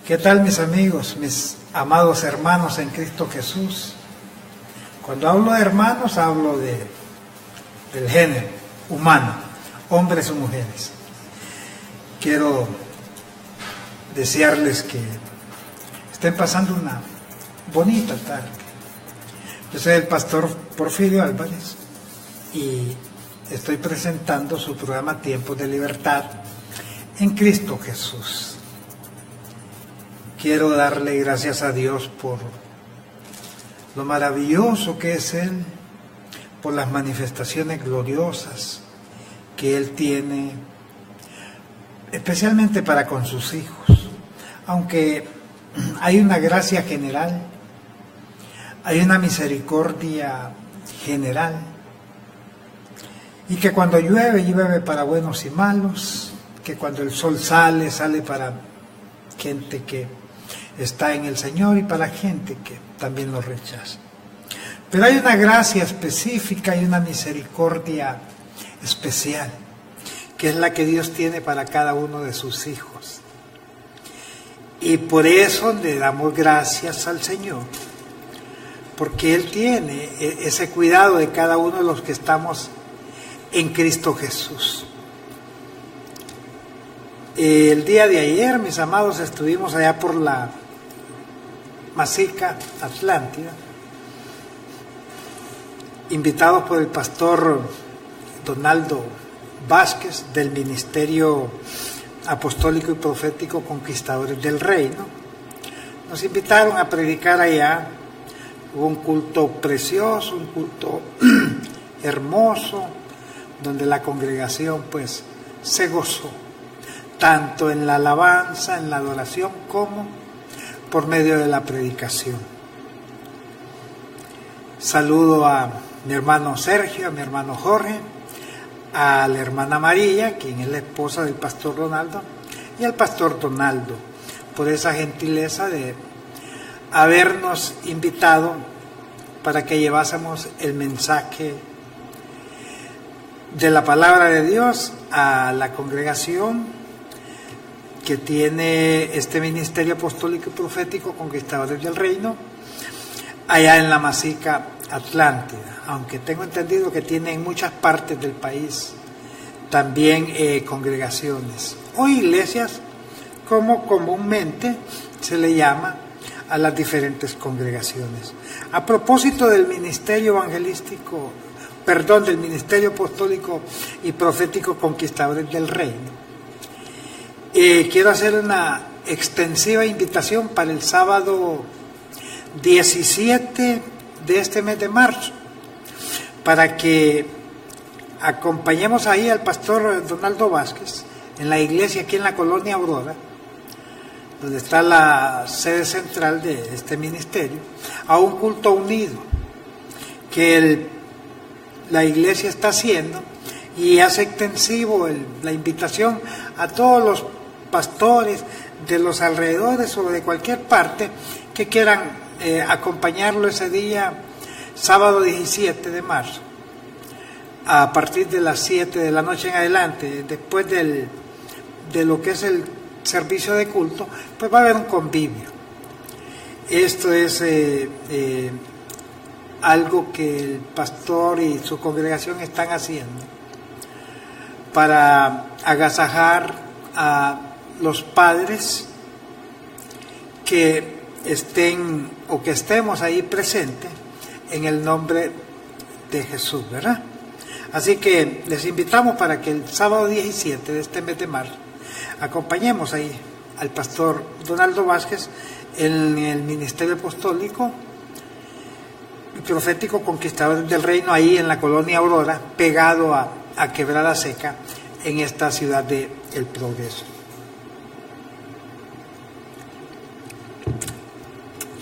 ¿Qué tal, mis amigos, mis amados hermanos en Cristo Jesús? Cuando hablo de hermanos, hablo del género humano, hombres o mujeres. Quiero desearles que estén pasando una bonita tarde. Yo soy el pastor Porfirio Álvarez y estoy presentando su programa Tiempos de Libertad en Cristo Jesús. Quiero darle gracias a Dios por lo maravilloso que es Él, por las manifestaciones gloriosas que Él tiene, especialmente para con sus hijos. Aunque hay una gracia general, hay una misericordia general, y que cuando llueve, llueve para buenos y malos, que cuando el sol sale, sale para gente que está en el Señor y para gente que también lo rechaza. Pero hay una gracia específica y una misericordia especial, que es la que Dios tiene para cada uno de sus hijos. Y por eso le damos gracias al Señor, porque Él tiene ese cuidado de cada uno de los que estamos en Cristo Jesús. El día de ayer, mis amados, estuvimos allá por la Masica, Atlántida, invitados por el pastor Donaldo Vázquez del Ministerio Apostólico y Profético Conquistadores del Reino. Nos invitaron a predicar allá. Hubo un culto precioso, un culto hermoso, donde la congregación pues se gozó, tanto en la alabanza, en la adoración, como por medio de la predicación. Saludo a mi hermano Sergio, a mi hermano Jorge, a la hermana María, quien es la esposa del pastor Donaldo, y al pastor Donaldo, por esa gentileza de habernos invitado para que llevásemos el mensaje de la palabra de Dios a la congregación que tiene este Ministerio Apostólico y Profético Conquistadores del Reino, allá en la Masica Atlántida, aunque tengo entendido que tiene en muchas partes del país también congregaciones o iglesias, como comúnmente se le llama a las diferentes congregaciones. A propósito del Ministerio del Ministerio Apostólico y Profético Conquistadores del Reino, quiero hacer una extensiva invitación para el sábado 17 de este mes de marzo, para que acompañemos ahí al pastor Donaldo Vázquez en la iglesia aquí en la colonia Aurora, donde está la sede central de este ministerio, a un culto unido que la iglesia está haciendo, y hace extensivo la invitación a todos los pastores de los alrededores o de cualquier parte que quieran acompañarlo ese día, sábado 17 de marzo, a partir de las 7 de la noche en adelante, después de lo que es el servicio de culto, pues va a haber un convivio. Esto es algo que el pastor y su congregación están haciendo para agasajar a los padres que estén o que estemos ahí presentes en el nombre de Jesús, ¿verdad? Así que les invitamos para que el sábado 17 de este mes de marzo acompañemos ahí al pastor Donaldo Vázquez en el Ministerio Apostólico y Profético Conquistadores del Reino, ahí en la colonia Aurora, pegado a Quebrada Seca, en esta ciudad de El Progreso.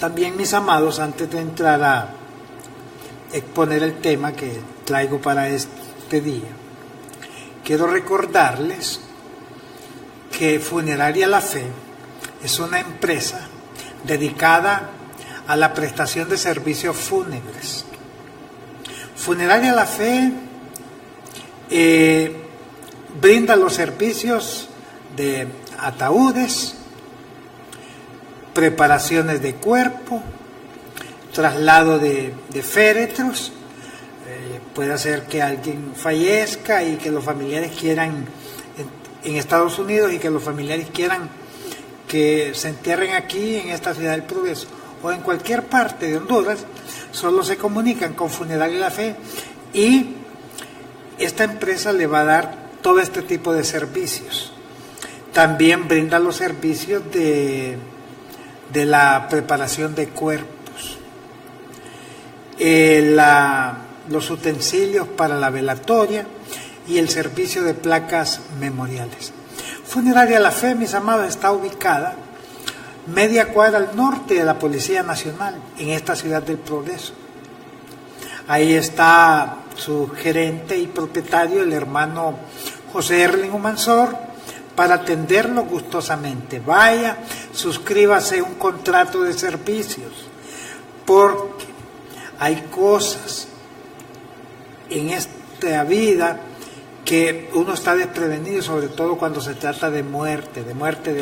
También, mis amados, antes de entrar a exponer el tema que traigo para este día, quiero recordarles que Funeraria La Fe es una empresa dedicada a la prestación de servicios fúnebres. Funeraria La Fe brinda los servicios de ataúdes, preparaciones de cuerpo, traslado de féretros. Puede ser que alguien fallezca y que los familiares quieran, en Estados Unidos, y que los familiares quieran que se entierren aquí en esta ciudad del Progreso o en cualquier parte de Honduras. Solo se comunican con Funeraria La Fe y esta empresa le va a dar todo este tipo de servicios. También brinda los servicios de la preparación de cuerpos, los utensilios para la velatoria y el servicio de placas memoriales. Funeraria La Fe, mis amados, está ubicada media cuadra al norte de la Policía Nacional, en esta ciudad del Progreso. Ahí está su gerente y propietario, el hermano José Erling Humansor, para atenderlo gustosamente. Vaya, suscríbase un contrato de servicios, porque hay cosas en esta vida que uno está desprevenido, sobre todo cuando se trata de muerte de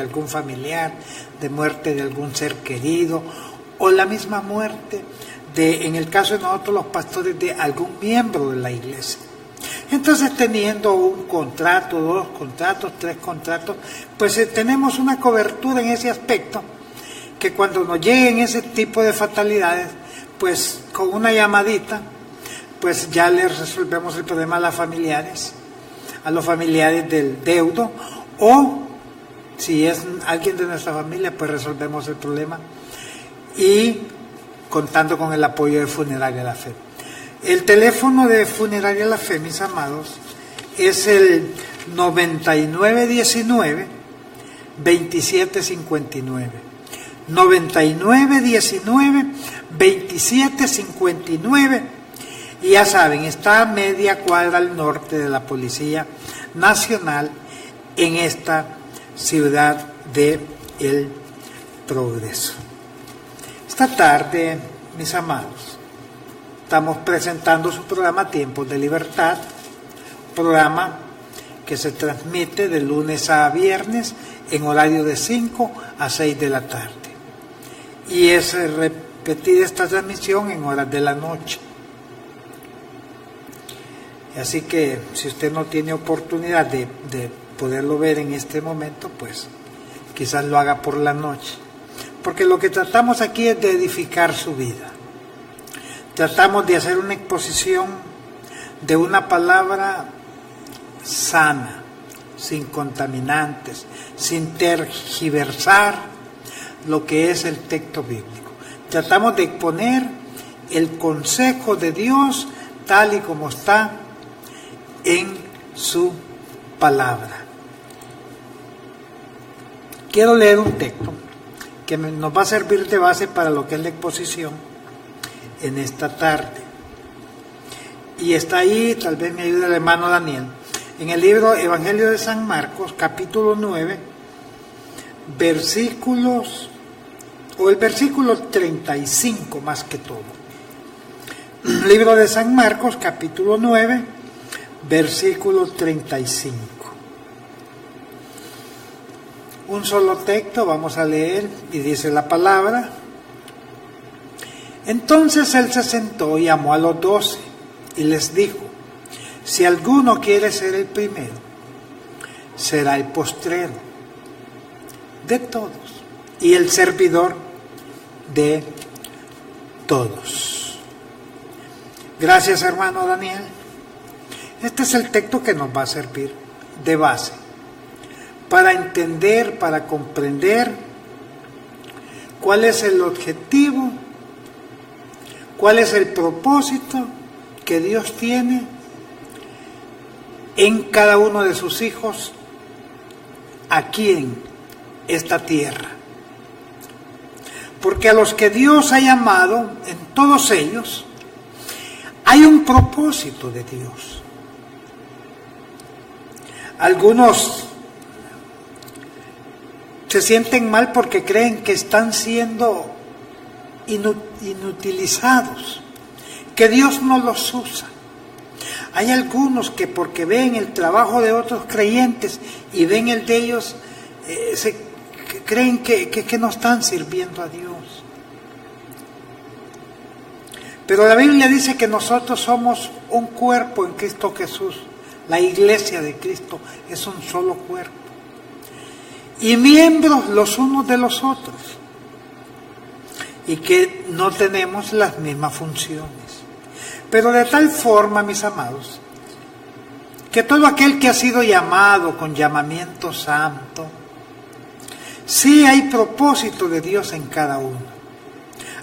algún familiar, de muerte de algún ser querido, o la misma muerte en el caso de nosotros los pastores, de algún miembro de la iglesia. Entonces, teniendo un contrato, 2 contratos, 3 contratos, pues tenemos una cobertura en ese aspecto, que cuando nos lleguen ese tipo de fatalidades, pues con una llamadita, pues ya les resolvemos el problema a los familiares del deudo, o si es alguien de nuestra familia, pues resolvemos el problema, y contando con el apoyo de Funeraria La Fe. El teléfono de Funeraria La Fe, mis amados, es el 9919-2759. 9919-2759. Y ya saben, está a media cuadra al norte de la Policía Nacional, en esta ciudad de El Progreso. Esta tarde, mis amados, estamos presentando su programa Tiempos de Libertad, programa que se transmite de lunes a viernes en horario de 5 a 6 de la tarde. Y es repetida esta transmisión en horas de la noche. Así que si usted no tiene oportunidad de poderlo ver en este momento, pues quizás lo haga por la noche. Porque lo que tratamos aquí es de edificar su vida. Tratamos de hacer una exposición de una palabra sana, sin contaminantes, sin tergiversar lo que es el texto bíblico. Tratamos de exponer el consejo de Dios tal y como está en su palabra. Quiero leer un texto que nos va a servir de base para lo que es la exposición en esta tarde. Y está ahí, tal vez me ayude el hermano Daniel, en el libro Evangelio de San Marcos, capítulo 9, versículos, o el versículo 35 más que todo. Libro de San Marcos, capítulo 9, versículo 35. Un solo texto vamos a leer y dice la palabra: entonces él se sentó y llamó a los 12 y les dijo: si alguno quiere ser el primero, será el postrero de todos y el servidor de todos. Gracias, hermano Daniel. Este es el texto que nos va a servir de base para entender, para comprender cuál es el objetivo, cuál es el propósito que Dios tiene en cada uno de sus hijos aquí en esta tierra. Porque a los que Dios ha llamado, en todos ellos, hay un propósito de Dios. Algunos se sienten mal porque creen que están siendo inutilizados, que Dios no los usa. Hay algunos que porque ven el trabajo de otros creyentes y ven el de ellos, creen que no están sirviendo a Dios. Pero la Biblia dice que nosotros somos un cuerpo en Cristo Jesús. La iglesia de Cristo es un solo cuerpo. Y miembros los unos de los otros. Y que no tenemos las mismas funciones. Pero de tal forma, mis amados, que todo aquel que ha sido llamado con llamamiento santo, sí hay propósito de Dios en cada uno.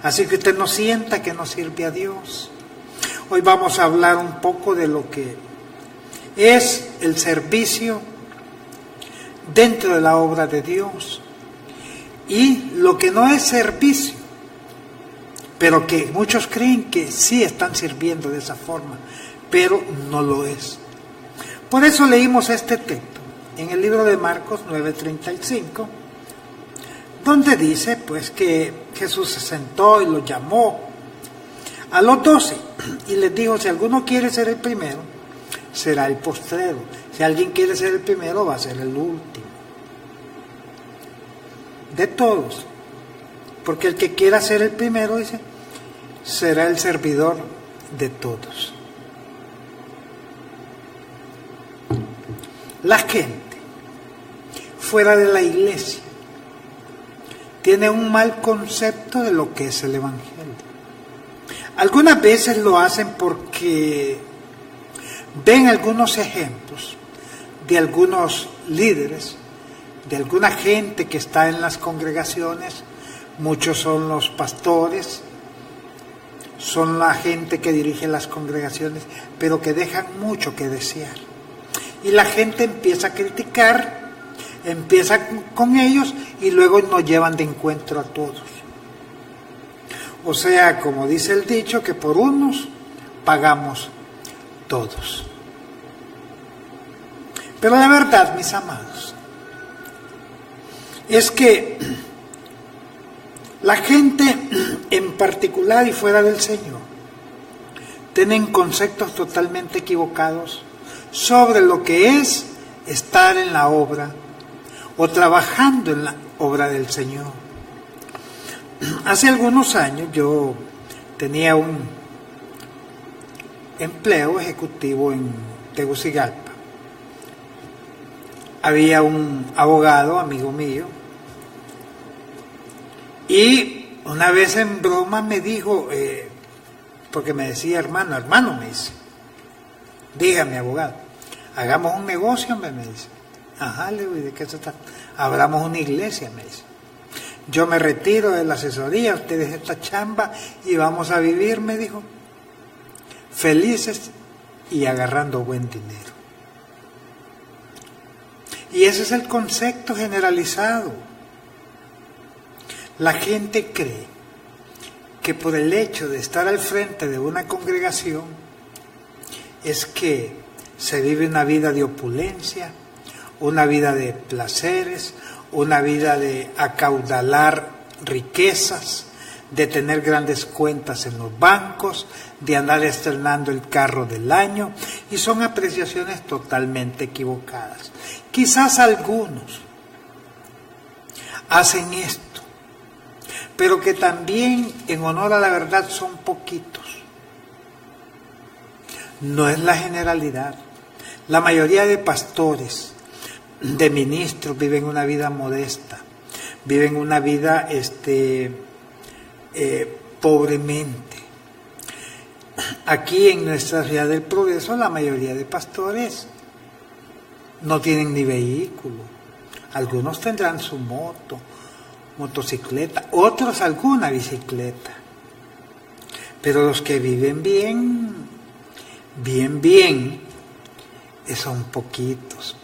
Así que usted no sienta que no sirve a Dios. Hoy vamos a hablar un poco de lo que es el servicio dentro de la obra de Dios y lo que no es servicio, pero que muchos creen que sí están sirviendo de esa forma, pero no lo es. Por eso leímos este texto en el libro de Marcos 9:35, donde dice pues que Jesús se sentó y los llamó a los 12 y les dijo: si alguno quiere ser el primero, será el postrero. Si alguien quiere ser el primero, va a ser el último. De todos. Porque el que quiera ser el primero, dice, será el servidor de todos. La gente fuera de la iglesia tiene un mal concepto de lo que es el Evangelio. Algunas veces lo hacen porque ven algunos ejemplos de algunos líderes, de alguna gente que está en las congregaciones. Muchos son los pastores, son la gente que dirige las congregaciones, pero que dejan mucho que desear. Y la gente empieza a criticar, empieza con ellos y luego nos llevan de encuentro a todos. O sea, como dice el dicho, que por unos pagamos todos. Pero la verdad, mis amados, es que la gente en particular y fuera del Señor tienen conceptos totalmente equivocados sobre lo que es estar en la obra o trabajando en la obra del Señor. Hace algunos años yo tenía un empleo ejecutivo en Tegucigalpa. Había un abogado, amigo mío, y una vez en broma me dijo, porque me decía hermano, me dice, dígame abogado, hagamos un negocio, me dice. Ajá, le digo, ¿y de qué se trata? Abramos una iglesia, me dice. Yo me retiro de la asesoría, ustedes esta chamba y vamos a vivir, me dijo, felices y agarrando buen dinero. Y ese es el concepto generalizado. La gente cree que por el hecho de estar al frente de una congregación es que se vive una vida de opulencia, una vida de placeres, una vida de acaudalar riquezas, de tener grandes cuentas en los bancos, de andar estrenando el carro del año, y son apreciaciones totalmente equivocadas. Quizás algunos hacen esto, pero que también, en honor a la verdad, son poquitos. No es la generalidad. La mayoría de pastores, de ministros, viven una vida modesta, viven una vida pobremente. Aquí en nuestra ciudad del Progreso, la mayoría de pastores no tienen ni vehículo. Algunos tendrán su moto, motocicleta, otros alguna bicicleta. Pero los que viven bien, son poquitos.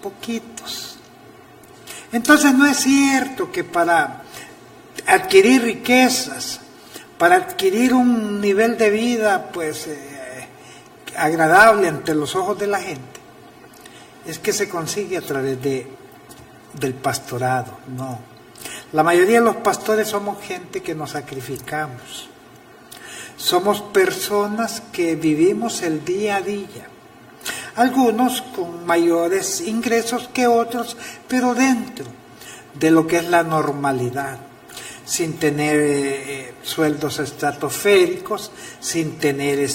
Entonces no es cierto que para adquirir riquezas, para adquirir un nivel de vida agradable ante los ojos de la gente, es que se consigue a través del pastorado. No. La mayoría de los pastores somos gente que nos sacrificamos. Somos personas que vivimos el día a día. Algunos con mayores ingresos que otros, pero dentro de lo que es la normalidad, sin tener sueldos estratosféricos, sin tener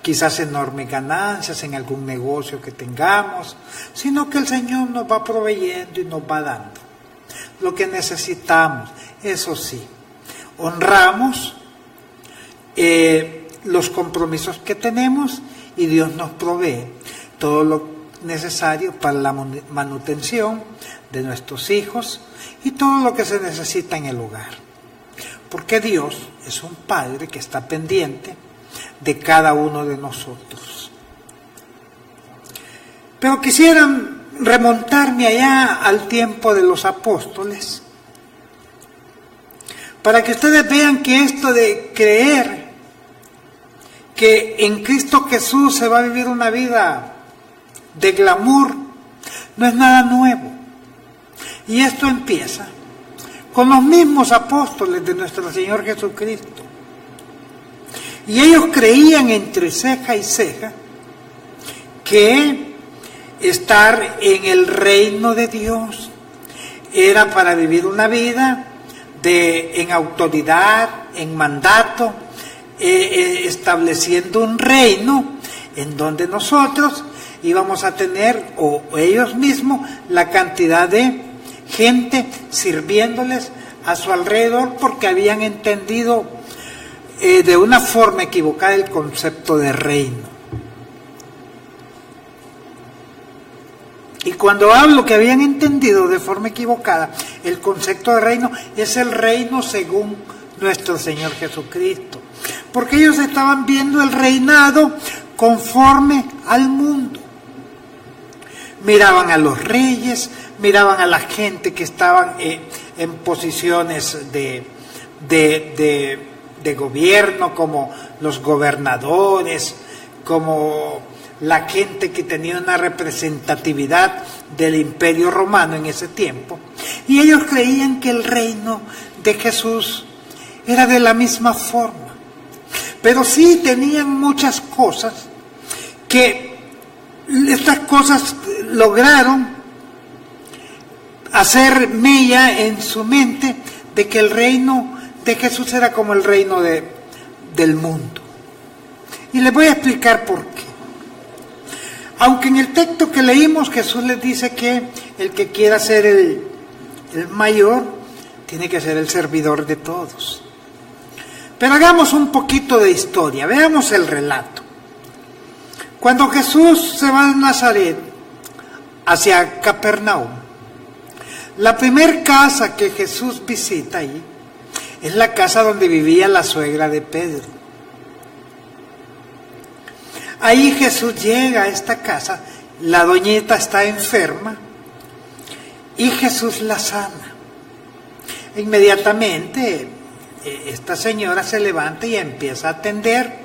quizás enormes ganancias en algún negocio que tengamos, sino que el Señor nos va proveyendo y nos va dando lo que necesitamos. Eso sí, honramos los compromisos que tenemos y Dios nos provee todo lo necesario para la manutención de nuestros hijos y todo lo que se necesita en el hogar. Porque Dios es un Padre que está pendiente de cada uno de nosotros. Pero quisiera remontarme allá al tiempo de los apóstoles, para que ustedes vean que esto de creer que en Cristo Jesús se va a vivir una vida de glamour no es nada nuevo. Y esto empieza con los mismos apóstoles de nuestro Señor Jesucristo. Y ellos creían entre ceja y ceja que estar en el reino de Dios era para vivir una vida en autoridad, en mandato, estableciendo un reino en donde nosotros íbamos a tener, o ellos mismos, la cantidad de gente sirviéndoles a su alrededor, porque habían entendido de una forma equivocada el concepto de reino. Y cuando hablo que habían entendido de forma equivocada el concepto de reino, es el reino según nuestro Señor Jesucristo. Porque ellos estaban viendo el reinado conforme al mundo. Miraban a los reyes, miraban a la gente que estaban en posiciones de gobierno, como los gobernadores, como la gente que tenía una representatividad del Imperio Romano en ese tiempo. Y ellos creían que el reino de Jesús era de la misma forma. Pero sí tenían muchas cosas que estas cosas lograron hacer mella en su mente de que el reino de Jesús era como el reino del mundo. Y les voy a explicar por qué. Aunque en el texto que leímos Jesús les dice que el que quiera ser el mayor tiene que ser el servidor de todos. Pero hagamos un poquito de historia, veamos el relato. Cuando Jesús se va de Nazaret hacia Capernaum, la primer casa que Jesús visita allí es la casa donde vivía la suegra de Pedro. Ahí Jesús llega a esta casa, la doñita está enferma y Jesús la sana. Inmediatamente esta señora se levanta y empieza a atender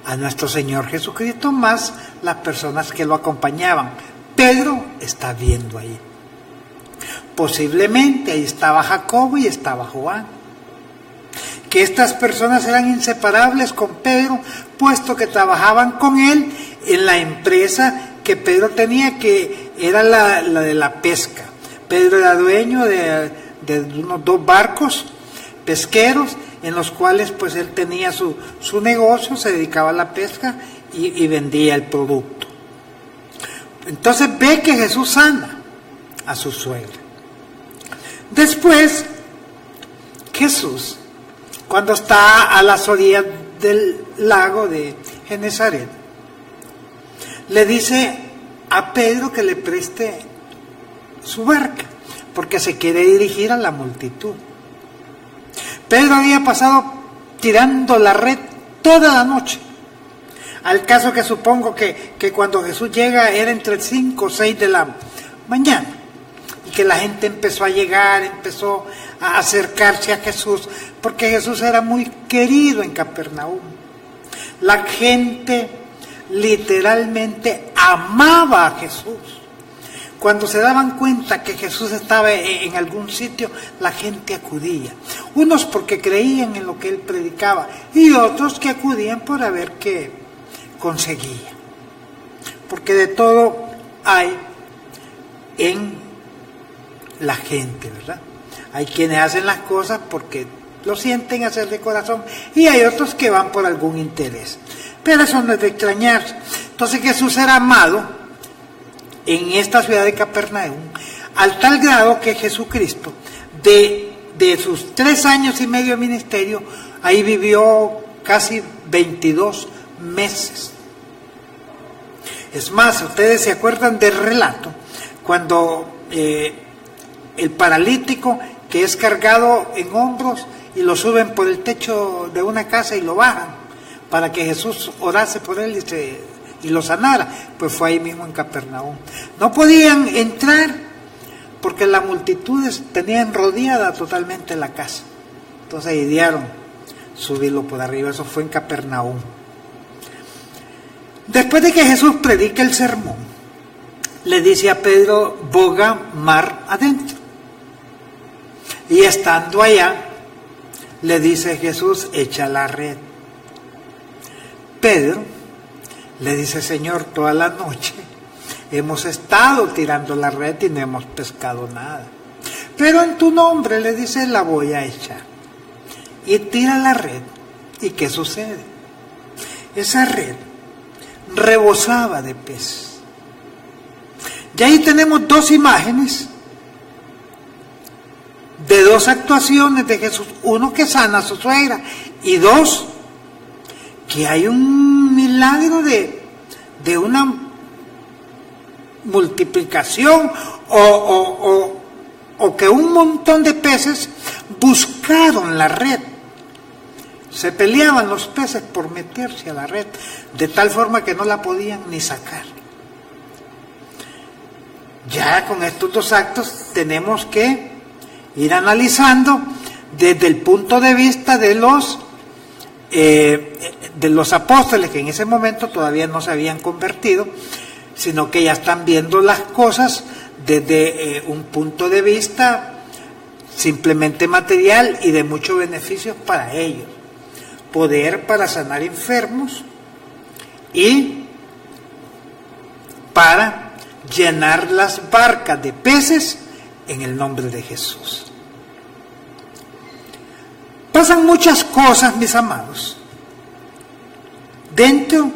a nuestro Señor Jesucristo, más las personas que lo acompañaban. Pedro está viendo ahí. Posiblemente ahí estaba Jacobo y estaba Juan. Que estas personas eran inseparables con Pedro, puesto que trabajaban con él en la empresa que Pedro tenía, que era la de la pesca. Pedro era dueño de unos 2 barcos pesqueros, en los cuales pues él tenía su negocio, se dedicaba a la pesca y vendía el producto. Entonces ve que Jesús sana a su suegra. Después, Jesús, cuando está a las orillas del lago de Genesaret, le dice a Pedro que le preste su barca, porque se quiere dirigir a la multitud. Pedro había pasado tirando la red toda la noche, al caso que supongo que cuando Jesús llega era entre 5 o 6 de la mañana, y que la gente empezó a llegar, empezó a acercarse a Jesús, porque Jesús era muy querido en Capernaum. La gente literalmente amaba a Jesús. Cuando se daban cuenta que Jesús estaba en algún sitio, la gente acudía. Unos porque creían en lo que él predicaba y otros que acudían por ver qué conseguía. Porque de todo hay en la gente, ¿verdad? Hay quienes hacen las cosas porque lo sienten hacer de corazón y hay otros que van por algún interés. Pero eso no es de extrañarse. Entonces Jesús era amado en esta ciudad de Capernaum, al tal grado que Jesucristo, de sus 3 años y medio de ministerio, ahí vivió casi 22 meses. Es más, ustedes se acuerdan del relato, cuando el paralítico que es cargado en hombros y lo suben por el techo de una casa y lo bajan para que Jesús orase por él y lo sanara, pues fue ahí mismo en Capernaum. No podían entrar porque las multitudes tenían rodeada totalmente la casa. Entonces idearon subirlo por arriba. Eso fue en Capernaum. Después de que Jesús predica el sermón, le dice a Pedro: boga mar adentro. Y estando allá, le dice Jesús: echa la red. Pedro le dice: Señor, toda la noche hemos estado tirando la red y no hemos pescado nada. Pero en tu nombre, le dice, la voy a echar. Y tira la red. ¿Y qué sucede? Esa red rebosaba de peces. Y ahí tenemos 2 imágenes de 2 actuaciones de Jesús. 1, que sana a su suegra, y 2, que hay un milagro de una multiplicación o que un montón de peces buscaron la red. Se peleaban los peces por meterse a la red, de tal forma que no la podían ni sacar. Ya con estos 2 actos tenemos que ir analizando desde el punto de vista de los apóstoles, que en ese momento todavía no se habían convertido, sino que ya están viendo las cosas desde un punto de vista simplemente material y de muchos beneficios para ellos. Poder para sanar enfermos y para llenar las barcas de peces en el nombre de Jesús. Pasan muchas cosas, mis amados, dentro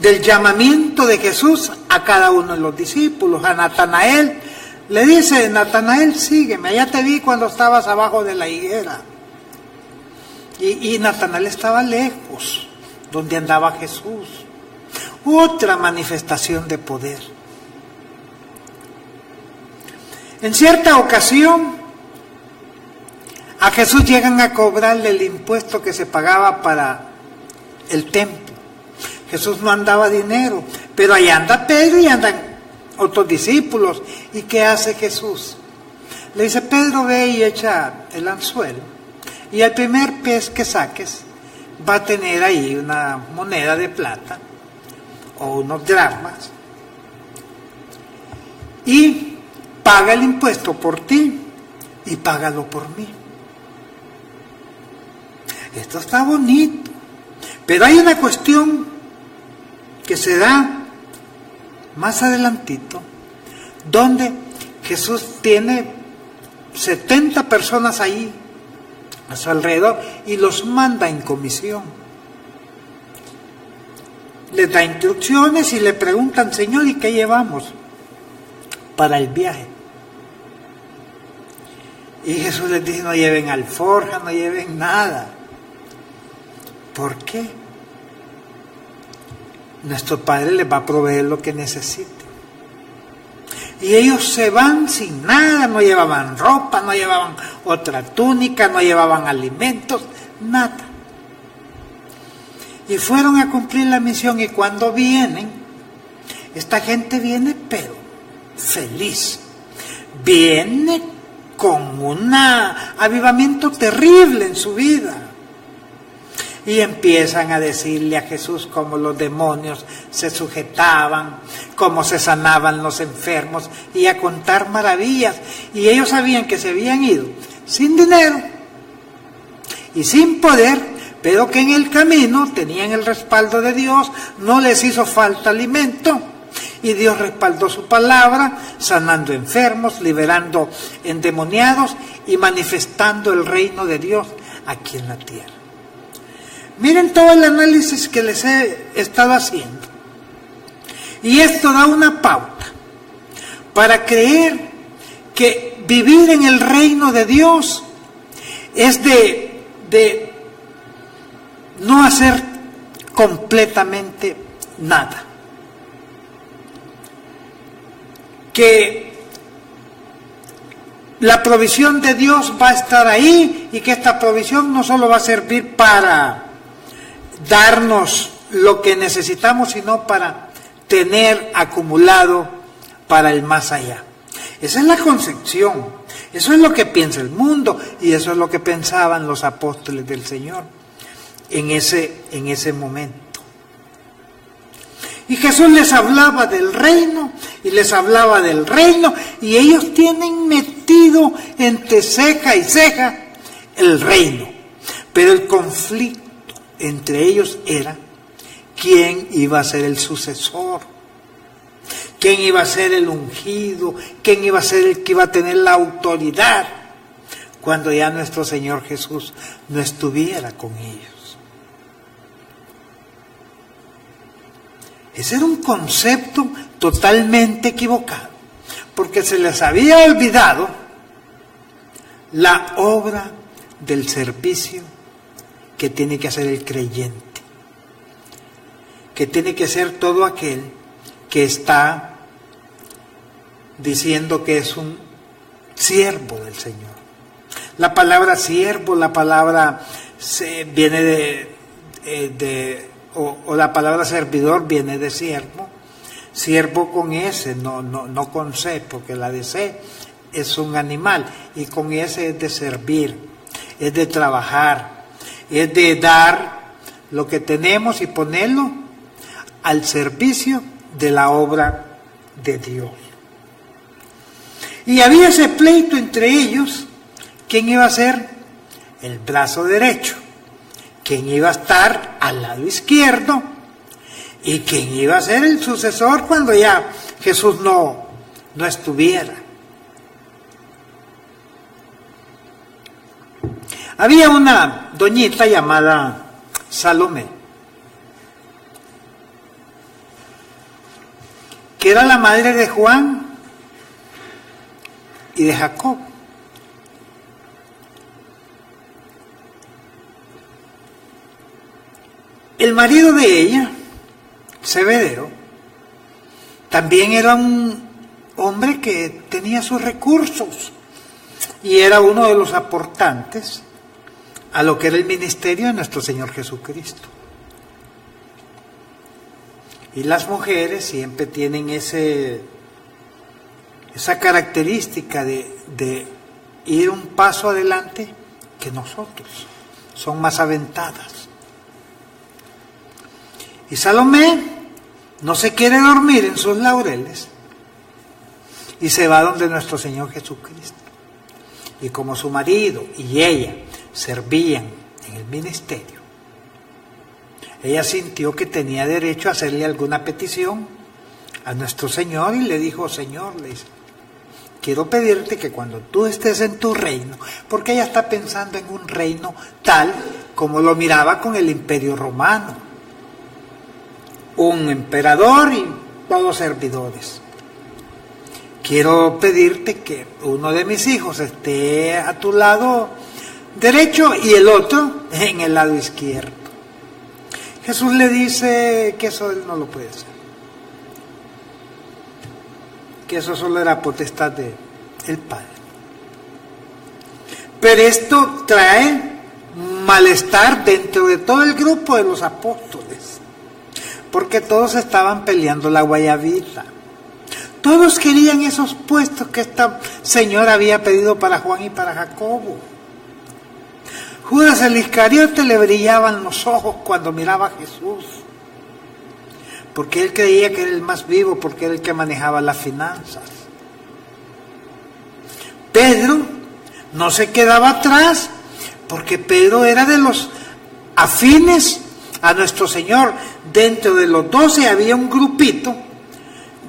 del llamamiento de Jesús a cada uno de los discípulos. A Natanael le dice: Natanael, sígueme, allá te vi cuando estabas abajo de la higuera. Y Natanael estaba lejos, donde andaba Jesús. Otra manifestación de poder. En cierta ocasión, a Jesús llegan a cobrarle el impuesto que se pagaba para el templo. Jesús no andaba dinero, pero allá anda Pedro y andan otros discípulos. ¿Y qué hace Jesús? Le dice: Pedro, ve y echa el anzuelo, y el primer pez que saques va a tener ahí una moneda de plata o unos dracmas, y paga el impuesto por ti y págalo por mí. Esto está bonito, pero hay una cuestión que se da más adelantito, donde Jesús tiene 70 personas ahí a su alrededor y los manda en comisión. Les da instrucciones y le preguntan: Señor, ¿y qué llevamos para el viaje? Y Jesús les dice: no lleven alforja, no lleven nada. ¿Por qué? Nuestro Padre les va a proveer lo que necesiten. Y ellos se van sin nada, no llevaban ropa, no llevaban otra túnica, no llevaban alimentos, nada. Y fueron a cumplir la misión, y cuando vienen, esta gente viene pero feliz. Viene con un avivamiento terrible en su vida. Y empiezan a decirle a Jesús cómo los demonios se sujetaban, cómo se sanaban los enfermos, y a contar maravillas. Y ellos sabían que se habían ido sin dinero y sin poder, pero que en el camino tenían el respaldo de Dios, no les hizo falta alimento, Y Dios respaldó su palabra, sanando enfermos, liberando endemoniados y manifestando el reino de Dios aquí en la tierra. Miren todo el análisis que les he estado haciendo. Y esto da una pauta para creer que vivir en el reino de Dios es de no hacer completamente nada. Que la provisión de Dios va a estar ahí y que esta provisión no solo va a servir para darnos lo que necesitamos, sino para tener acumulado para el más allá. Esa es la concepción, eso es lo que piensa el mundo y eso es lo que pensaban los apóstoles del Señor en ese momento. Y Jesús les hablaba del reino y les hablaba del reino y ellos tienen metido entre ceja y ceja el reino. Pero el conflicto entre ellos era quién iba a ser el sucesor, quién iba a ser el ungido, quién iba a ser el que iba a tener la autoridad cuando ya nuestro Señor Jesús no estuviera con ellos. Ese era un concepto totalmente equivocado, porque se les había olvidado la obra del servicio que tiene que hacer el creyente, que tiene que ser todo aquel que está diciendo que es un siervo del Señor. La palabra siervo, la palabra viene o la palabra servidor viene de siervo. Siervo con S, no con C, porque la de C es un animal, y con S es de servir, es de trabajar, es de dar lo que tenemos y ponerlo al servicio de la obra de Dios. Y había ese pleito entre ellos, quién iba a ser el brazo derecho, quién iba a estar al lado izquierdo y quién iba a ser el sucesor cuando ya Jesús no estuviera. Había una doñita llamada Salomé, que era la madre de Juan y de Jacob. El marido de ella, Zebedeo, también era un hombre que tenía sus recursos y era uno de los aportantes a lo que era el ministerio de nuestro Señor Jesucristo. Y las mujeres siempre tienen esa característica de ir un paso adelante que nosotros, son más aventadas. Y Salomé no se quiere dormir en sus laureles y se va donde nuestro Señor Jesucristo. Y como su marido y ella servían en el ministerio, ella sintió que tenía derecho a hacerle alguna petición a nuestro Señor y le dijo: Señor, le dice, quiero pedirte que cuando tú estés en tu reino, porque ella está pensando en un reino tal como lo miraba con el Imperio Romano, un emperador y todos servidores. Quiero pedirte que uno de mis hijos esté a tu lado derecho y el otro en el lado izquierdo. Jesús le dice que eso él no lo puede hacer, que eso solo era potestad del Padre. Pero esto trae malestar dentro de todo el grupo de los apóstoles, porque todos estaban peleando la guayabita. Todos querían esos puestos que esta señora había pedido para Juan y para Jacobo. Judas el Iscariote le brillaban los ojos cuando miraba a Jesús, porque él creía que era el más vivo, porque era el que manejaba las finanzas. Pedro no se quedaba atrás, porque Pedro era de los afines a nuestro Señor. Dentro de los 12 había un grupito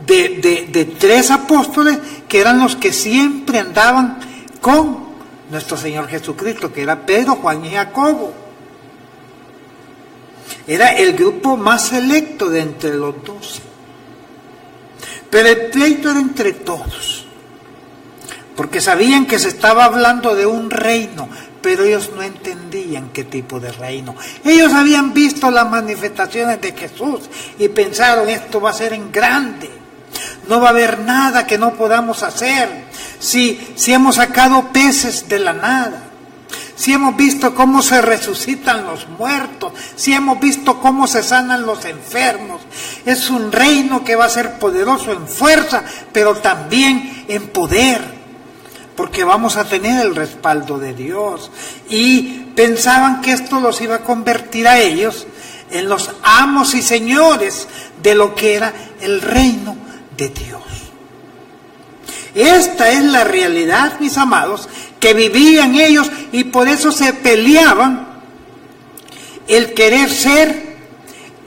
de 3 apóstoles que eran los que siempre andaban con nuestro Señor Jesucristo, que era Pedro, Juan y Jacobo. Era el grupo más selecto de entre los 12. Pero el pleito era entre todos, porque sabían que se estaba hablando de un reino, pero ellos no entendían qué tipo de reino. Ellos habían visto las manifestaciones de Jesús y pensaron, esto va a ser en grande, no va a haber nada que no podamos hacer. Si hemos sacado peces de la nada, si hemos visto cómo se resucitan los muertos, si hemos visto cómo se sanan los enfermos, es un reino que va a ser poderoso en fuerza, pero también en poder, porque vamos a tener el respaldo de Dios. Y pensaban que esto los iba a convertir a ellos en los amos y señores de lo que era el reino de Dios. Esta es la realidad, mis amados, que vivían ellos, y por eso se peleaban el querer ser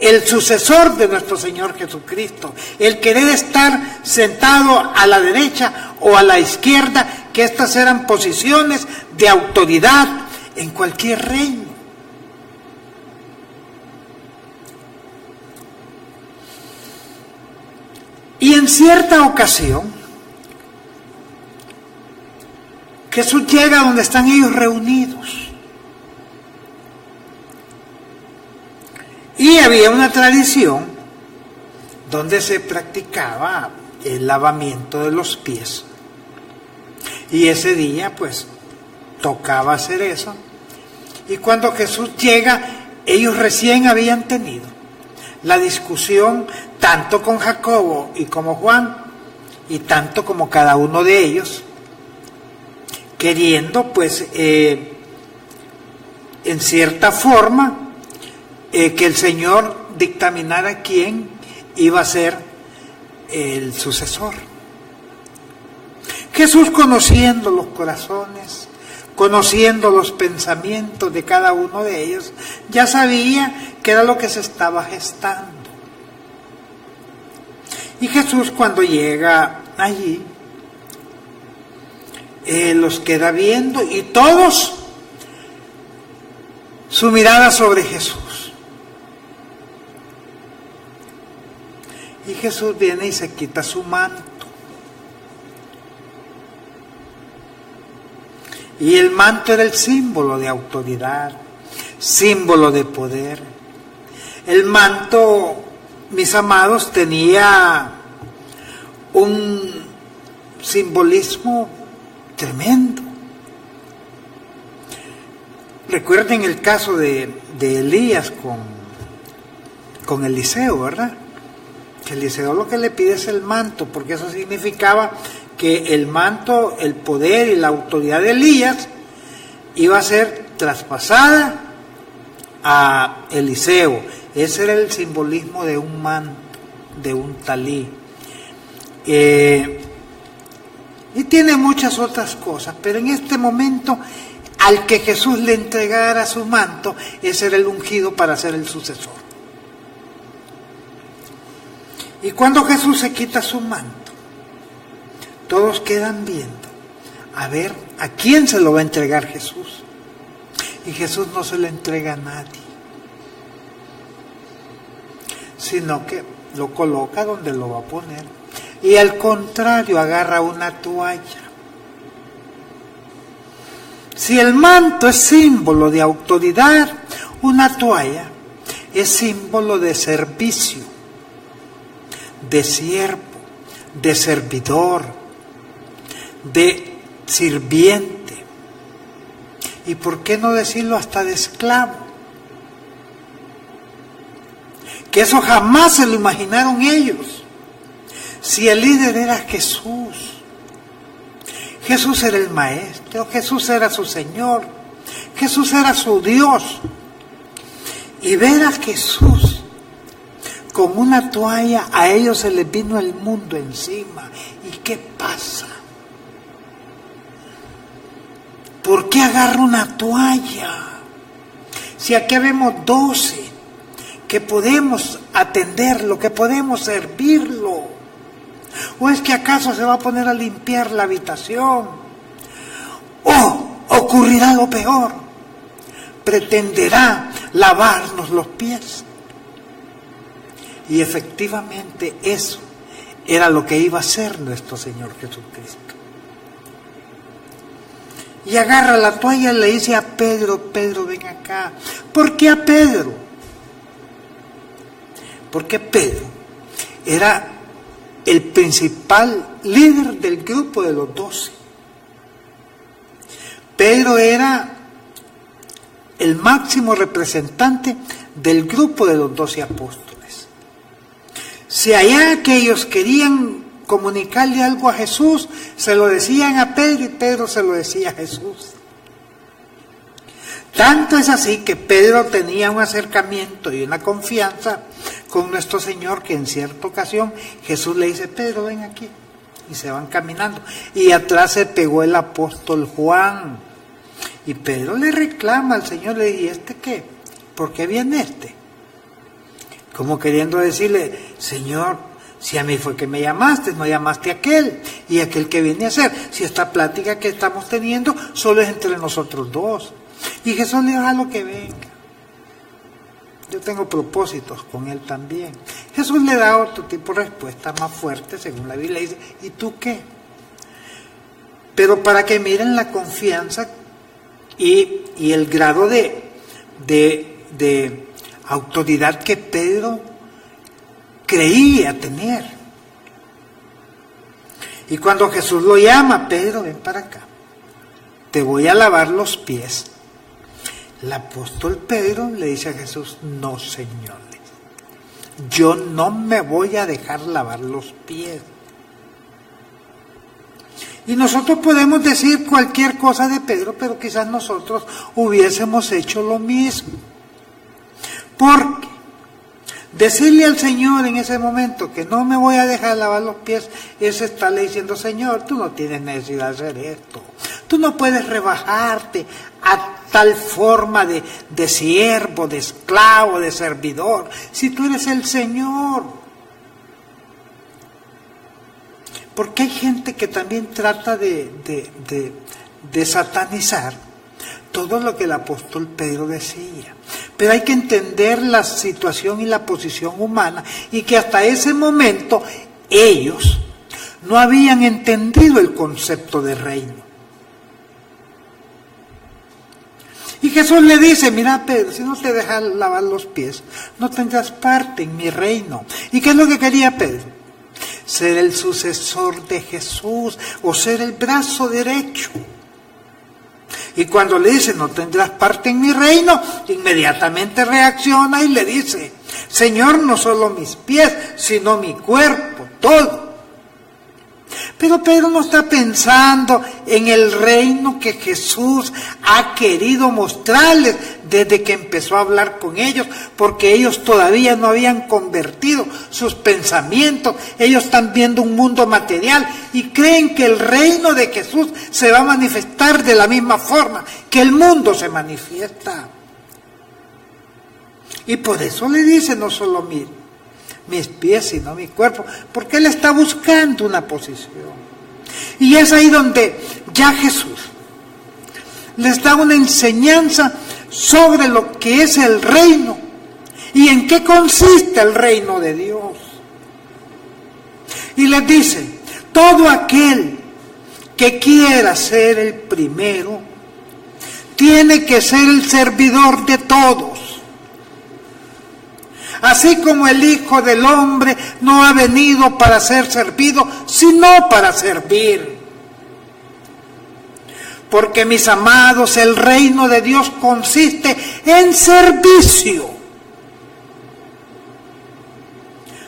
el sucesor de nuestro Señor Jesucristo, el querer estar sentado a la derecha o a la izquierda, que estas eran posiciones de autoridad en cualquier reino. Y en cierta ocasión, Jesús llega donde están ellos reunidos. Y había una tradición donde se practicaba el lavamiento de los pies. Y ese día, pues, tocaba hacer eso. Y cuando Jesús llega, ellos recién habían tenido la discusión tanto con Jacobo y como Juan, y tanto como cada uno de ellos, queriendo, pues, en cierta forma, que el Señor dictaminara quién iba a ser el sucesor. Jesús, conociendo los corazones, conociendo los pensamientos de cada uno de ellos, ya sabía qué era lo que se estaba gestando. Y Jesús, cuando llega allí, los queda viendo, y todos su mirada sobre Jesús. Y Jesús viene y se quita su manto. Y el manto era el símbolo de autoridad, símbolo de poder. El manto, mis amados, tenía un simbolismo tremendo. Recuerden el caso de Elías con Eliseo, ¿verdad? Que Eliseo lo que le pide es el manto, porque eso significaba que el manto, el poder y la autoridad de Elías iba a ser traspasada a Eliseo. Ese era el simbolismo de un manto, de un talí. Y tiene muchas otras cosas, pero en este momento, al que Jesús le entregara su manto, ese era el ungido para ser el sucesor. Y cuando Jesús se quita su manto, todos quedan viendo a ver a quién se lo va a entregar Jesús. Y Jesús no se lo entrega a nadie, sino que lo coloca donde lo va a poner. Y al contrario, agarra una toalla. Si el manto es símbolo de autoridad, una toalla es símbolo de servicio, de siervo, de servidor, de sirviente. ¿Y por qué no decirlo hasta de esclavo? Que eso jamás se lo imaginaron ellos. Si el líder era Jesús, Jesús era el maestro, Jesús era su Señor, Jesús era su Dios. Y ver a Jesús con una toalla, a ellos se les vino el mundo encima. ¿Y qué pasa? ¿Por qué agarra una toalla? Si aquí vemos 12 que podemos atenderlo, que podemos servirlo. ¿O es que acaso se va a poner a limpiar la habitación? ¿O ocurrirá lo peor? ¿Pretenderá lavarnos los pies? Y efectivamente eso era lo que iba a hacer nuestro Señor Jesucristo. Y agarra la toalla y le dice a Pedro: Pedro, ven acá. ¿Por qué a Pedro? Porque Pedro era el principal líder del grupo de los 12. Pedro era el máximo representante del grupo de los 12 apóstoles. Si allá que ellos querían comunicarle algo a Jesús, se lo decían a Pedro y Pedro se lo decía a Jesús. Tanto es así que Pedro tenía un acercamiento y una confianza con nuestro Señor, que en cierta ocasión Jesús le dice: Pedro, ven aquí. Y se van caminando. Y atrás se pegó el apóstol Juan. Y Pedro le reclama al Señor, le dice: ¿y este qué? ¿Por qué viene este? Como queriendo decirle: Señor, si a mí fue que me llamaste, no llamaste a aquel. ¿Y aquel que viene a hacer? Si esta plática que estamos teniendo solo es entre nosotros dos. Y Jesús le dijo: a lo que venga. Yo tengo propósitos con él también. Jesús le da otro tipo de respuesta más fuerte, según la Biblia dice: ¿y tú qué? Pero para que miren la confianza y el grado de autoridad que Pedro creía tener. Y cuando Jesús lo llama: Pedro, ven para acá, te voy a lavar los pies. El apóstol Pedro le dice a Jesús: no, Señor, yo no me voy a dejar lavar los pies. Y nosotros podemos decir cualquier cosa de Pedro, pero quizás nosotros hubiésemos hecho lo mismo. Porque decirle al Señor en ese momento que no me voy a dejar lavar los pies, es estarle diciendo: Señor, tú no tienes necesidad de hacer esto. Tú no puedes rebajarte a tal forma de siervo, de esclavo, de servidor, si tú eres el Señor. Porque hay gente que también trata de satanizar todo lo que el apóstol Pedro decía. Pero hay que entender la situación y la posición humana, y que hasta ese momento ellos no habían entendido el concepto de reino. Y Jesús le dice: mira, Pedro, si no te dejas lavar los pies, no tendrás parte en mi reino. ¿Y qué es lo que quería Pedro? Ser el sucesor de Jesús, o ser el brazo derecho. Y cuando le dice: no tendrás parte en mi reino, inmediatamente reacciona y le dice: Señor, no solo mis pies, sino mi cuerpo, todo. Pero Pedro no está pensando en el reino que Jesús ha querido mostrarles desde que empezó a hablar con ellos, porque ellos todavía no habían convertido sus pensamientos. Ellos están viendo un mundo material y creen que el reino de Jesús se va a manifestar de la misma forma que el mundo se manifiesta. Y por eso le dice: no solo mis pies, sino mi cuerpo, porque él está buscando una posición. Y es ahí donde ya Jesús les da una enseñanza sobre lo que es el reino y en qué consiste el reino de Dios. Y les dice: todo aquel que quiera ser el primero tiene que ser el servidor de todos. Así como el Hijo del Hombre no ha venido para ser servido, sino para servir. Porque, mis amados, el reino de Dios consiste en servicio.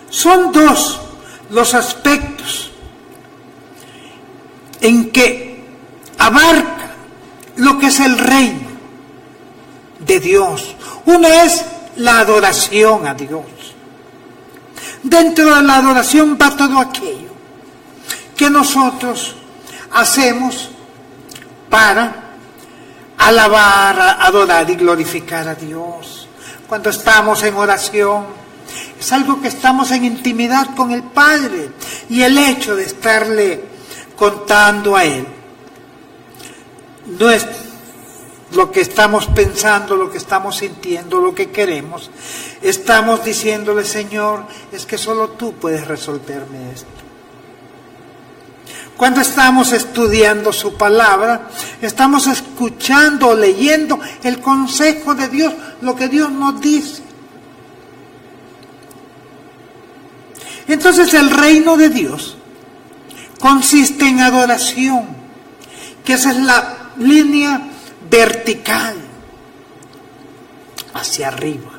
Son dos los aspectos en que abarca lo que es el reino de Dios. Uno es la adoración a Dios. Dentro de la adoración va todo aquello que nosotros hacemos para alabar, adorar y glorificar a Dios. Cuando estamos en oración, Es algo que estamos en intimidad con el Padre. Y el hecho de estarle contando a Él no es lo que estamos pensando, lo que estamos sintiendo, lo que queremos. Estamos diciéndole: Señor, es que solo tú puedes resolverme esto. Cuando estamos estudiando su palabra, estamos escuchando o leyendo el consejo de Dios, lo que Dios nos dice. Entonces el reino de Dios consiste en adoración, que esa es la línea vertical hacia arriba.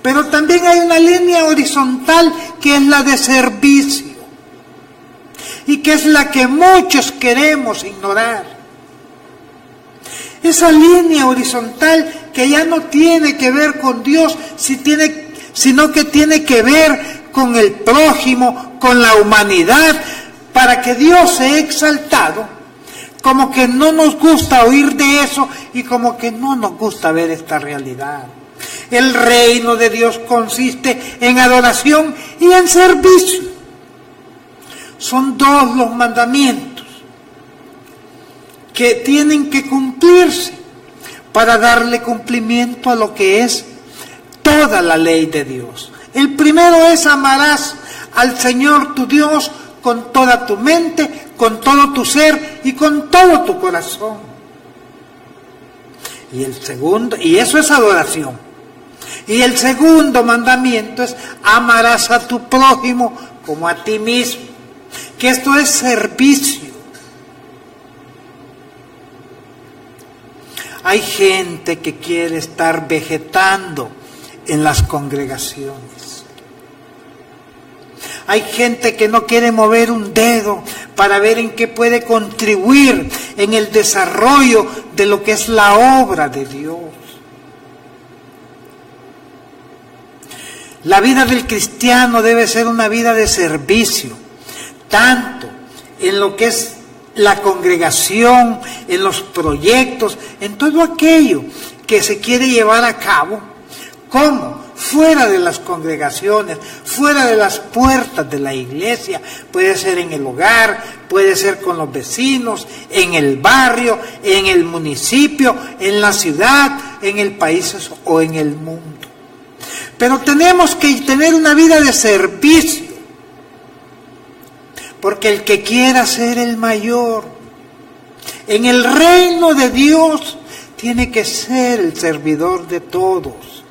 Pero también hay una línea horizontal que es la de servicio, y que es la que muchos queremos ignorar. Esa línea horizontal que ya no tiene que ver con Dios, sino que tiene que ver con el prójimo, con la humanidad, para que Dios sea exaltado. Como que no nos gusta oír de eso y como que no nos gusta ver esta realidad. El reino de Dios consiste en adoración y en servicio. Son dos los mandamientos que tienen que cumplirse para darle cumplimiento a lo que es toda la ley de Dios. El primero es: amarás al Señor tu Dios con toda tu mente, con todo tu ser y con todo tu corazón. Y el segundo, y eso es adoración. Y el segundo mandamiento es: amarás a tu prójimo como a ti mismo. Que esto es servicio. Hay gente que quiere estar vegetando en las congregaciones. Hay gente que no quiere mover un dedo para ver en qué puede contribuir en el desarrollo de lo que es la obra de Dios. La vida del cristiano debe ser una vida de servicio, tanto en lo que es la congregación, en los proyectos, en todo aquello que se quiere llevar a cabo, como fuera de las congregaciones, fuera de las puertas de la iglesia. Puede ser en el hogar, puede ser con los vecinos, en el barrio, en el municipio, en la ciudad, en el país o en el mundo. Pero tenemos que tener una vida de servicio, porque el que quiera ser el mayor en el reino de Dios tiene que ser el servidor de todos.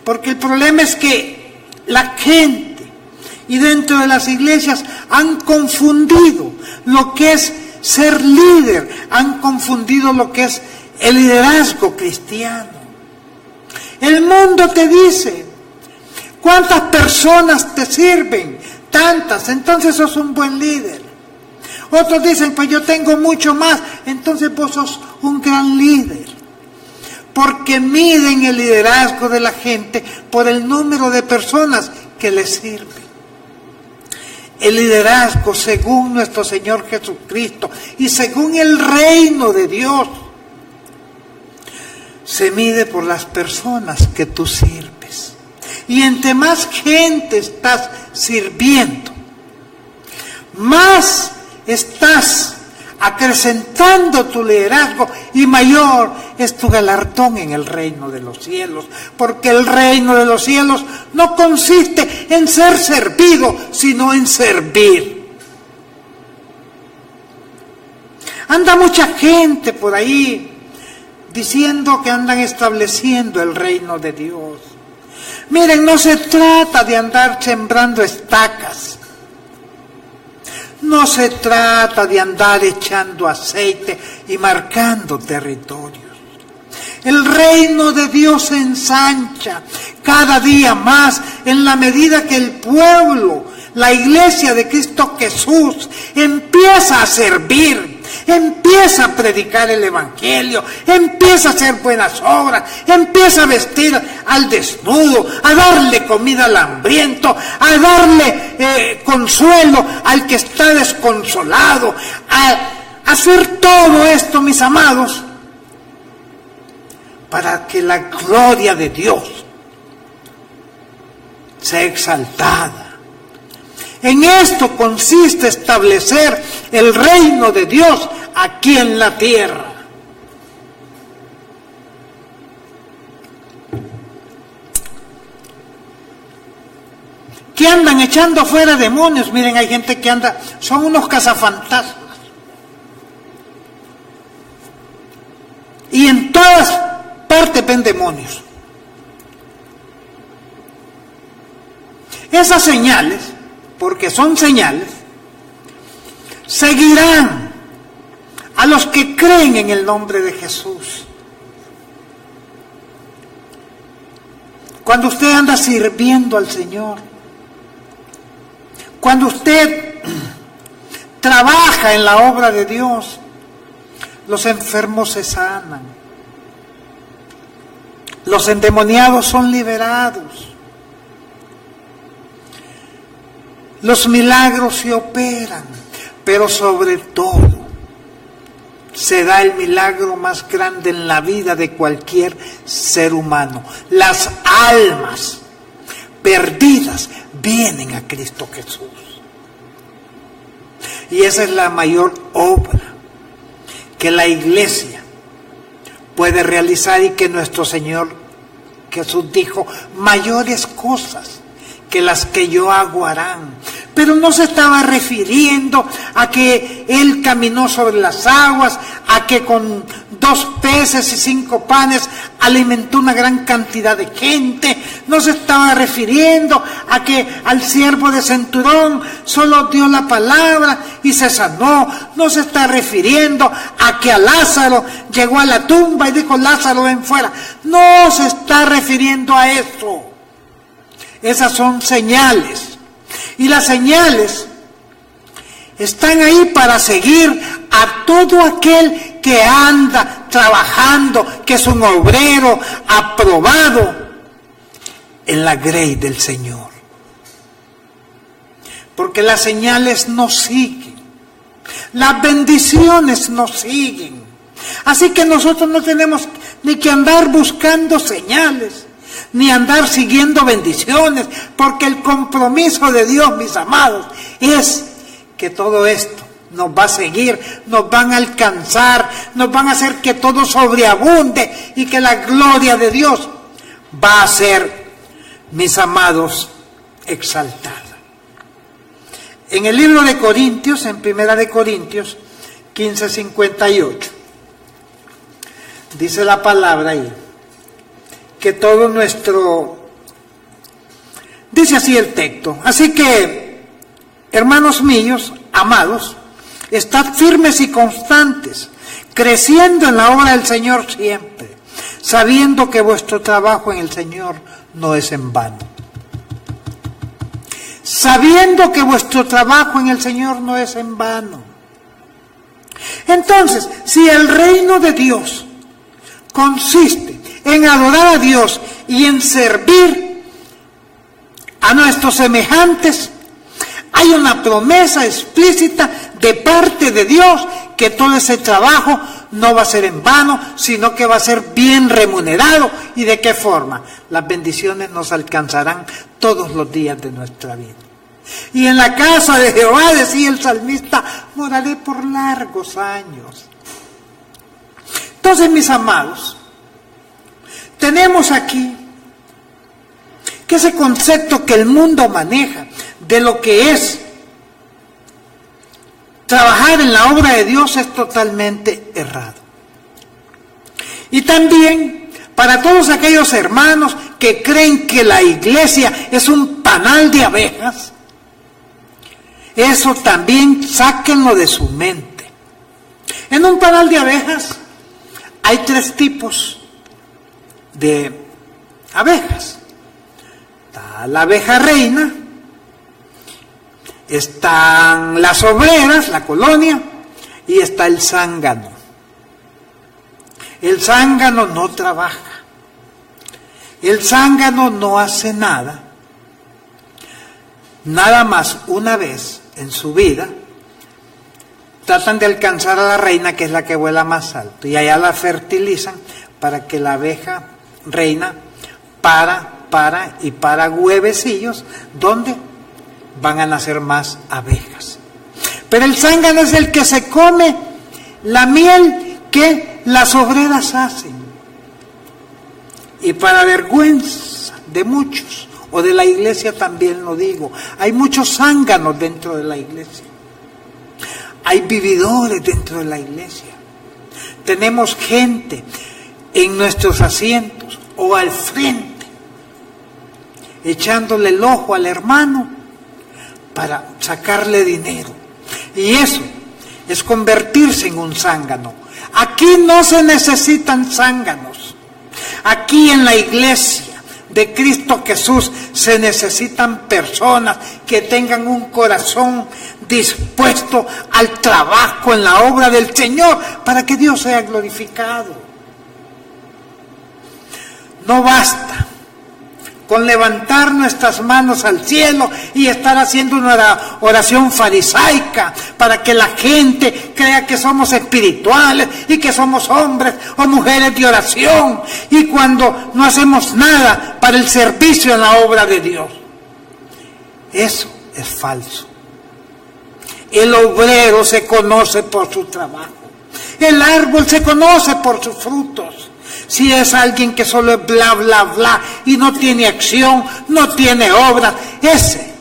Porque el problema es que la gente y dentro de las iglesias han confundido lo que es ser líder, han confundido lo que es el liderazgo cristiano. El mundo te dice: ¿cuántas personas te sirven? Tantas, entonces sos un buen líder. Otros dicen: pues yo tengo mucho más, entonces vos sos un gran líder. Porque miden el liderazgo de la gente por el número de personas que les sirven. El liderazgo, según nuestro Señor Jesucristo y según el reino de Dios, se mide por las personas que tú sirves. Y entre más gente estás sirviendo, más estás acrecentando tu liderazgo y mayor es tu galardón en el reino de los cielos. Porque el reino de los cielos no consiste en ser servido, sino en servir. Anda mucha gente por ahí diciendo que andan estableciendo el reino de Dios. Miren, no se trata de andar sembrando estacas. No se trata de andar echando aceite y marcando territorios. El reino de Dios se ensancha cada día más en la medida que el pueblo, la iglesia de Cristo Jesús, empieza a servir, empieza a predicar el evangelio, empieza a hacer buenas obras, empieza a vestir al desnudo, a darle comida al hambriento, a darle consuelo al que está desconsolado, a hacer todo esto, mis amados, para que la gloria de Dios sea exaltada. En esto consiste establecer el reino de Dios aquí en la tierra. Que andan echando fuera demonios. Miren, hay gente que anda, son unos cazafantasmas. Y en todas partes ven demonios. Esas señales, porque son señales, seguirán a los que creen en el nombre de Jesús. Cuando usted anda sirviendo al Señor, cuando usted trabaja en la obra de Dios, los enfermos se sanan, los endemoniados son liberados, los milagros se operan, pero sobre todo se da el milagro más grande en la vida de cualquier ser humano. Las almas perdidas vienen a Cristo Jesús. Y esa es la mayor obra que la iglesia puede realizar y que nuestro Señor Jesús dijo: mayores cosas que las que yo hago harán. Pero no se estaba refiriendo a que Él caminó sobre las aguas, a que con 2 peces y 5 panes alimentó una gran cantidad de gente. No se estaba refiriendo a que al siervo de centurión solo dio la palabra y se sanó. No se está refiriendo a que a Lázaro llegó a la tumba y dijo: Lázaro, ven fuera. No se está refiriendo a eso. Esas son señales. Y las señales están ahí para seguir a todo aquel que anda trabajando, que es un obrero aprobado en la grey del Señor. Porque las señales nos siguen, las bendiciones nos siguen. Así que nosotros no tenemos ni que andar buscando señales, ni andar siguiendo bendiciones, porque el compromiso de Dios, mis amados, es que todo esto nos va a seguir, nos van a alcanzar, nos van a hacer que todo sobreabunde y que la gloria de Dios va a ser, mis amados, exaltada. En el libro de Corintios, en 1 de Corintios 15:58, dice la palabra ahí, que todo nuestro, dice así el texto: así que, hermanos míos, amados, estad firmes y constantes, creciendo en la obra del Señor siempre, sabiendo que vuestro trabajo en el Señor no es en vano. Sabiendo que vuestro trabajo en el Señor no es en vano. Entonces, si el reino de Dios consiste en adorar a Dios y en servir a nuestros semejantes, hay una promesa explícita de parte de Dios que todo ese trabajo no va a ser en vano, sino que va a ser bien remunerado. ¿Y de qué forma? Las bendiciones nos alcanzarán todos los días de nuestra vida. Y en la casa de Jehová, decía el salmista, moraré por largos años. Entonces, mis amados, tenemos aquí que ese concepto que el mundo maneja de lo que es trabajar en la obra de Dios es totalmente errado. Y también para todos aquellos hermanos que creen que la iglesia es un panal de abejas, eso también sáquenlo de su mente. En un panal de abejas hay 3 tipos de abejas. Está la abeja reina, están las obreras, la colonia, y está el zángano. El zángano no trabaja, el zángano no hace nada, nada más una vez en su vida tratan de alcanzar a la reina, que es la que vuela más alto, y allá la fertilizan para que la abeja reina para para y para huevecillos, donde van a nacer más abejas. Pero el zángano es el que se come la miel que las obreras hacen. Y para vergüenza de muchos, o de la iglesia también lo digo, hay muchos zánganos dentro de la iglesia. Hay vividores dentro de la iglesia. Tenemos gente en nuestros asientos o al frente, echándole el ojo al hermano para sacarle dinero. Y eso es convertirse en un zángano. Aquí no se necesitan zánganos. Aquí en la iglesia de Cristo Jesús se necesitan personas que tengan un corazón dispuesto al trabajo en la obra del Señor para que Dios sea glorificado. No basta con levantar nuestras manos al cielo y estar haciendo una oración farisaica para que la gente crea que somos espirituales y que somos hombres o mujeres de oración, y cuando no hacemos nada para el servicio en la obra de Dios. Eso es falso. El obrero se conoce por su trabajo. El árbol se conoce por sus frutos. Si es alguien que solo es bla, bla, bla y no tiene acción, no tiene obra, ese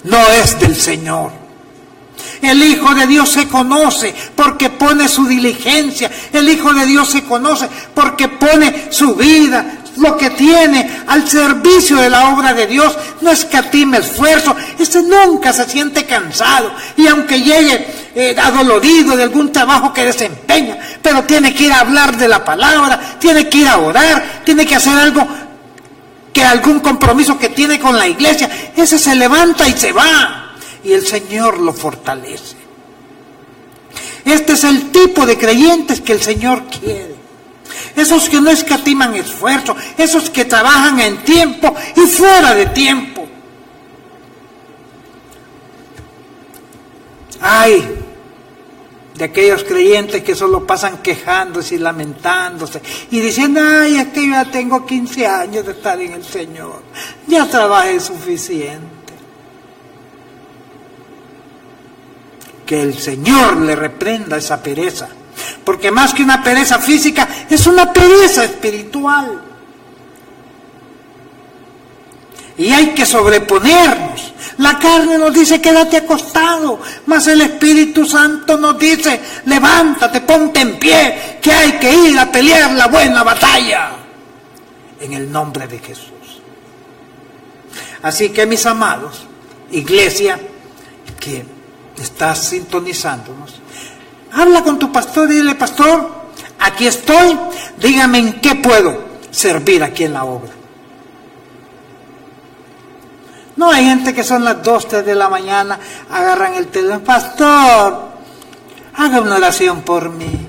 no es del Señor. El Hijo de Dios se conoce porque pone su diligencia. El Hijo de Dios se conoce porque pone su vida, lo que tiene, al servicio de la obra de Dios. No escatima esfuerzo. Este nunca se siente cansado. Y aunque llegue adolorido de algún trabajo que desempeña, pero tiene que ir a hablar de la palabra, tiene que ir a orar, tiene que hacer algo, que algún compromiso que tiene con la iglesia, ese se levanta y se va, y el Señor lo fortalece. Este es el tipo de creyentes que el Señor quiere. Esos que no escatiman esfuerzo, esos que trabajan en tiempo y fuera de tiempo. Ay, de aquellos creyentes que solo pasan quejándose y lamentándose y diciendo: ay, es que yo ya tengo 15 años de estar en el Señor, ya trabajé suficiente. Que el Señor le reprenda esa pereza, porque más que una pereza física, es una pereza espiritual. Y hay que sobreponernos. La carne nos dice: quédate acostado, mas el Espíritu Santo nos dice: levántate, ponte en pie, que hay que ir a pelear la buena batalla en el nombre de Jesús. Así que, mis amados, iglesia que estás sintonizándonos, habla con tu pastor y dile: pastor, aquí estoy, dígame en qué puedo servir aquí en la obra. No, hay gente que son las 2, 3 de la mañana, agarran el teléfono: pastor, haga una oración por mí.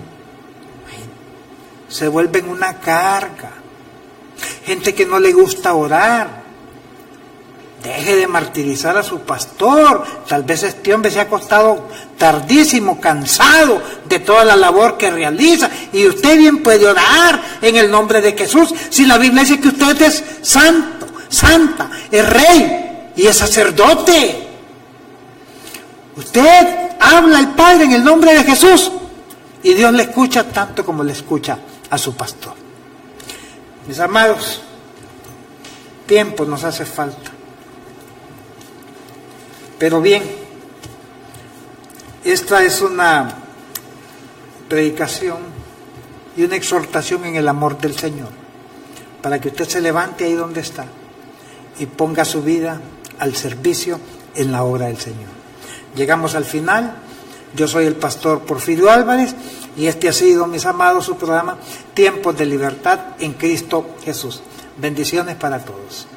Se vuelven una carga. Gente que no le gusta orar. Deje de martirizar a su pastor. Tal vez este hombre se ha acostado tardísimo, cansado de toda la labor que realiza, y usted bien puede orar en el nombre de Jesús. Si la Biblia dice que usted es santo, santa, es rey y es sacerdote. Usted habla al Padre en el nombre de Jesús y Dios le escucha tanto como le escucha a su pastor. Mis amados, tiempo nos hace falta. Pero bien, esta es una predicación y una exhortación en el amor del Señor, para que usted se levante ahí donde está y ponga su vida al servicio en la obra del Señor. Llegamos al final. Yo soy el pastor Porfirio Álvarez y este ha sido, mis amados, su programa Tiempos de Libertad en Cristo Jesús. Bendiciones para todos.